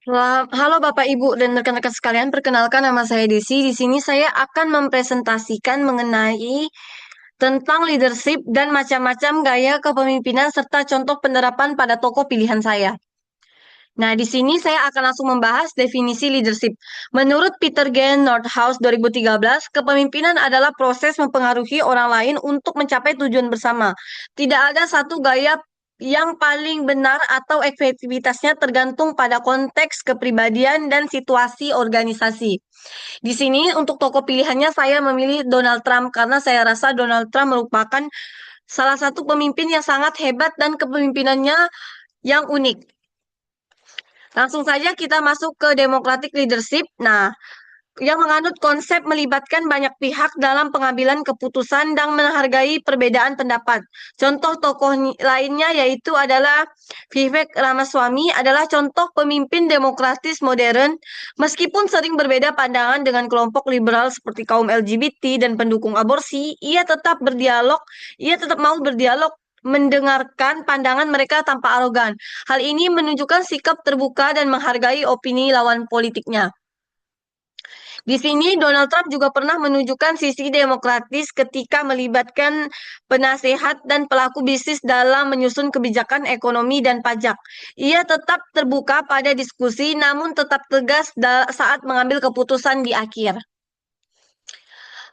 Halo Bapak Ibu dan rekan-rekan sekalian, perkenalkan nama saya Desi. Di sini saya akan mempresentasikan mengenai tentang leadership dan macam-macam gaya kepemimpinan serta contoh penerapan pada tokoh pilihan saya. Nah, di sini saya akan langsung membahas definisi leadership. Menurut Peter Gen Nordhaus 2013, kepemimpinan adalah proses mempengaruhi orang lain untuk mencapai tujuan bersama. Tidak ada satu gaya yang paling benar atau efektivitasnya tergantung pada konteks kepribadian dan situasi organisasi. Di sini untuk tokoh pilihannya saya memilih Donald Trump karena saya rasa Donald Trump merupakan salah satu pemimpin yang sangat hebat dan kepemimpinannya yang unik. Langsung saja kita masuk ke democratic leadership. Nah, yang menganut konsep melibatkan banyak pihak dalam pengambilan keputusan dan menghargai perbedaan pendapat. Contoh tokoh lainnya yaitu adalah Vivek Ramaswamy adalah contoh pemimpin demokratis modern. Meskipun sering berbeda pandangan dengan kelompok liberal seperti kaum LGBT dan pendukung aborsi, ia tetap mau berdialog mendengarkan pandangan mereka tanpa arogan. Hal ini menunjukkan sikap terbuka dan menghargai opini lawan politiknya. Di sini Donald Trump juga pernah menunjukkan sisi demokratis ketika melibatkan penasehat dan pelaku bisnis dalam menyusun kebijakan ekonomi dan pajak. Ia tetap terbuka pada diskusi namun tetap tegas saat mengambil keputusan di akhir.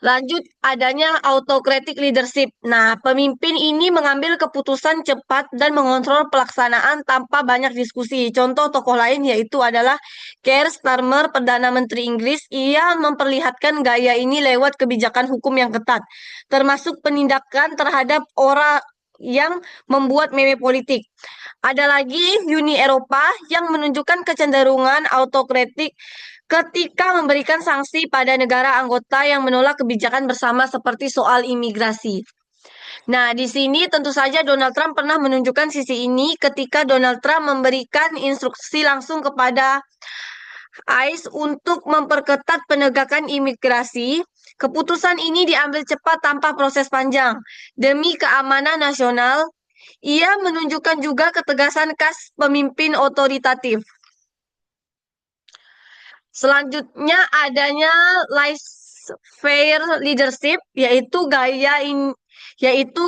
Lanjut, adanya autocratic leadership. Nah, pemimpin ini mengambil keputusan cepat dan mengontrol pelaksanaan tanpa banyak diskusi. Contoh tokoh lain yaitu adalah Keir Starmer, Perdana Menteri Inggris. Ia memperlihatkan gaya ini lewat kebijakan hukum yang ketat, termasuk penindakan terhadap orang yang membuat meme politik. Ada lagi Uni Eropa yang menunjukkan kecenderungan autokritik ketika memberikan sanksi pada negara anggota yang menolak kebijakan bersama seperti soal imigrasi. Nah, di sini tentu saja Donald Trump pernah menunjukkan sisi ini ketika Donald Trump memberikan instruksi langsung kepada ICE untuk memperketat penegakan imigrasi. Keputusan ini diambil cepat tanpa proses panjang demi keamanan nasional. Ia menunjukkan juga ketegasan khas pemimpin otoritatif. Selanjutnya adanya laissez-faire leadership, yaitu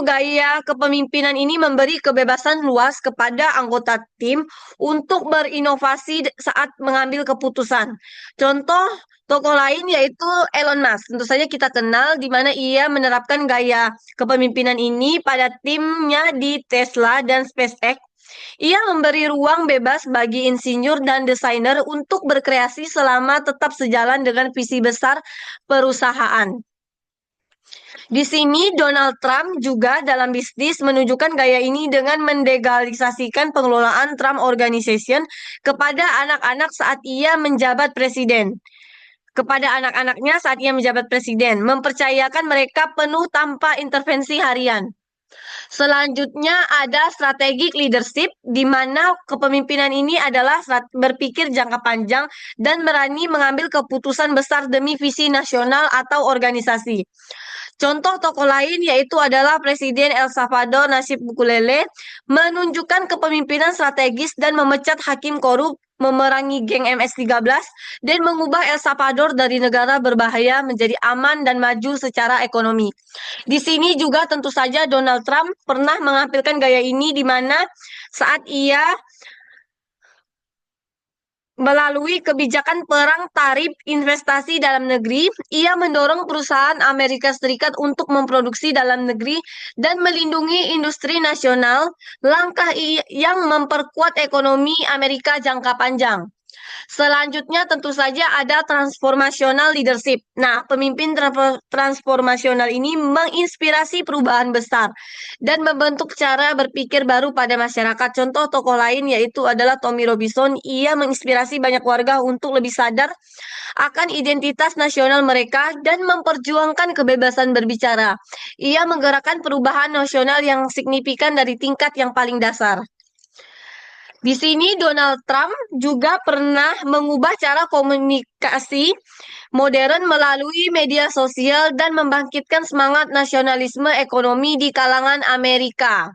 gaya kepemimpinan ini memberi kebebasan luas kepada anggota tim untuk berinovasi saat mengambil keputusan. Contoh tokoh lain yaitu Elon Musk. Tentu saja kita kenal di mana ia menerapkan gaya kepemimpinan ini pada timnya di Tesla dan SpaceX. Ia memberi ruang bebas bagi insinyur dan desainer untuk berkreasi selama tetap sejalan dengan visi besar perusahaan. Di sini Donald Trump juga dalam bisnis menunjukkan gaya ini dengan mendelegalisasikan pengelolaan Trump Organization kepada anak-anak saat ia menjabat presiden. Kepada anak-anaknya saat ia menjabat presiden, mempercayakan mereka penuh tanpa intervensi harian. Selanjutnya ada strategic leadership, di mana kepemimpinan ini adalah berpikir jangka panjang dan berani mengambil keputusan besar demi visi nasional atau organisasi. Contoh tokoh lain yaitu adalah Presiden El Salvador Nayib Bukele menunjukkan kepemimpinan strategis dan memecat hakim korup, memerangi geng MS-13, dan mengubah El Salvador dari negara berbahaya menjadi aman dan maju secara ekonomi. Di sini juga tentu saja Donald Trump pernah menampilkan gaya ini di mana saat ia melalui kebijakan perang tarif investasi dalam negeri, ia mendorong perusahaan Amerika Serikat untuk memproduksi dalam negeri dan melindungi industri nasional, langkah yang memperkuat ekonomi Amerika jangka panjang. Selanjutnya tentu saja ada transformational leadership. Nah, pemimpin transformasional ini menginspirasi perubahan besar dan membentuk cara berpikir baru pada masyarakat. Contoh tokoh lain yaitu adalah Tommy Robinson. Ia menginspirasi banyak warga untuk lebih sadar akan identitas nasional mereka dan memperjuangkan kebebasan berbicara. Ia menggerakkan perubahan nasional yang signifikan dari tingkat yang paling dasar. Di sini Donald Trump juga pernah mengubah cara komunikasi modern melalui media sosial dan membangkitkan semangat nasionalisme ekonomi di kalangan Amerika.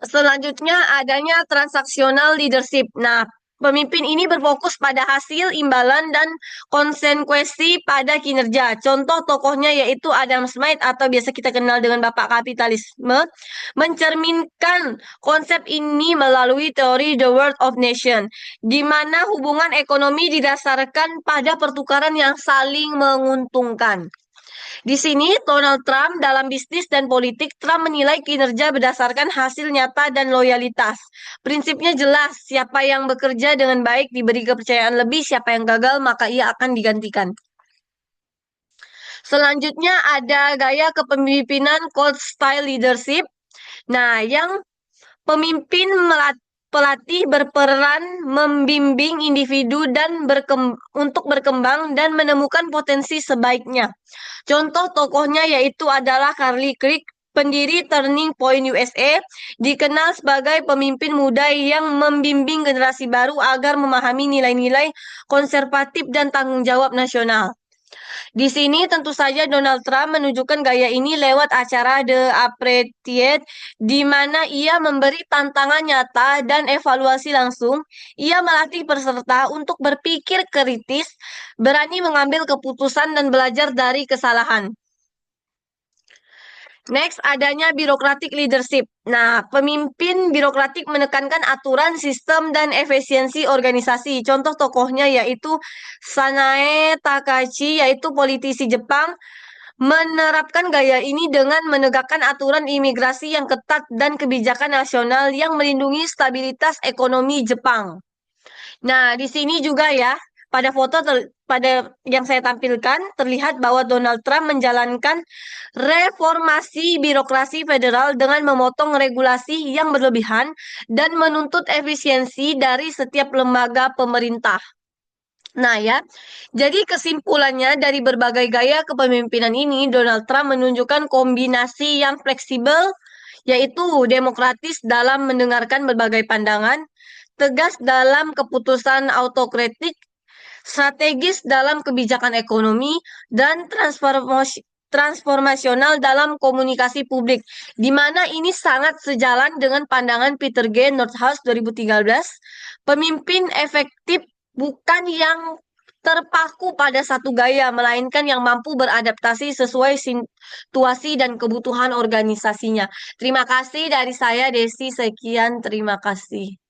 Selanjutnya adanya transaksional leadership. Nah, pemimpin ini berfokus pada hasil, imbalan, dan konsekuensi pada kinerja. Contoh tokohnya yaitu Adam Smith atau biasa kita kenal dengan Bapak Kapitalisme, mencerminkan konsep ini melalui teori The World of Nation, di mana hubungan ekonomi didasarkan pada pertukaran yang saling menguntungkan. Di sini, Donald Trump dalam bisnis dan politik, Trump menilai kinerja berdasarkan hasil nyata dan loyalitas. Prinsipnya jelas, siapa yang bekerja dengan baik diberi kepercayaan lebih, siapa yang gagal maka ia akan digantikan. Selanjutnya ada gaya kepemimpinan coach style leadership. Nah, yang pemimpin pelatih berperan membimbing individu dan untuk berkembang dan menemukan potensi sebaiknya. Contoh tokohnya yaitu adalah Carly Crick, pendiri Turning Point USA, dikenal sebagai pemimpin muda yang membimbing generasi baru agar memahami nilai-nilai konservatif dan tanggung jawab nasional. Di sini tentu saja Donald Trump menunjukkan gaya ini lewat acara The Apprentice, di mana ia memberi tantangan nyata dan evaluasi langsung. Ia melatih peserta untuk berpikir kritis, berani mengambil keputusan dan belajar dari kesalahan. Next, adanya birokratik leadership. Nah, pemimpin birokratik menekankan aturan, sistem, dan efisiensi organisasi. Contoh tokohnya yaitu Sanae Takahashi, yaitu politisi Jepang, menerapkan gaya ini dengan menegakkan aturan imigrasi yang ketat dan kebijakan nasional yang melindungi stabilitas ekonomi Jepang. Nah, di sini juga ya, pada pada yang saya tampilkan terlihat bahwa Donald Trump menjalankan reformasi birokrasi federal dengan memotong regulasi yang berlebihan dan menuntut efisiensi dari setiap lembaga pemerintah. Nah ya, jadi kesimpulannya dari berbagai gaya kepemimpinan ini, Donald Trump menunjukkan kombinasi yang fleksibel, yaitu demokratis dalam mendengarkan berbagai pandangan, tegas dalam keputusan autokritik, strategis dalam kebijakan ekonomi, dan transformasional dalam komunikasi publik, di mana ini sangat sejalan dengan pandangan Peter G. Nordhaus 2013, pemimpin efektif bukan yang terpaku pada satu gaya, melainkan yang mampu beradaptasi sesuai situasi dan kebutuhan organisasinya. Terima kasih dari saya, Desi. Sekian, terima kasih.